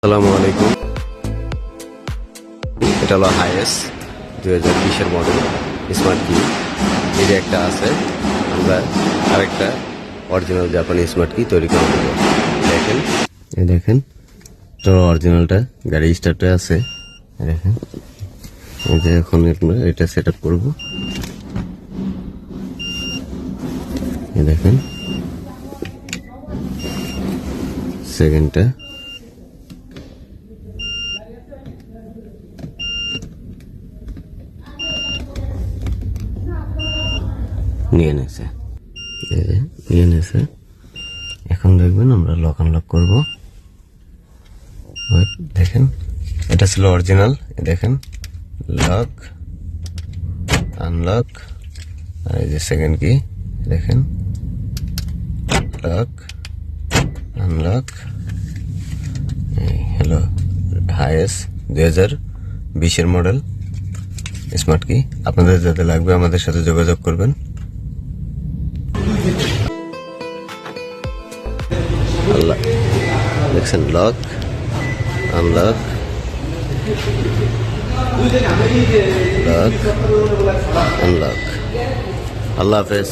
আসসালামু আলাইকুম। এটা হলো হাইএস 2020-এর মডেল স্মার্ট কি। এর একটা আছে, আমরা আরেকটা অরিজিনাল জাপানি স্মার্ট কি তৈরি করে দেবো। দেখেন, এই দেখেন তো অরিজিনালটা গাড়ি স্টার্টে আছে। দেখেন, এই যে এখন এটা সেট আপ করবো। এই দেখেন সেকেন্ডটা, নিয়ে নিয়েছে, এখন দেখবেন আমরা লক আনলক করবো। দেখেন এটা ছিল অরিজিনাল। দেখেন লক আনলক, আর এই যে সেকেন্ড কি, দেখেন লক আনলক। এই হলো হাইএস 2020-এর মডেল স্মার্ট কি। আপনাদের যাতে লাগবে আমাদের সাথে যোগাযোগ করবেন। আল্লাহ, দেখছেন লক আনলক, লক আনলক। আল্লাহ হাফেজ।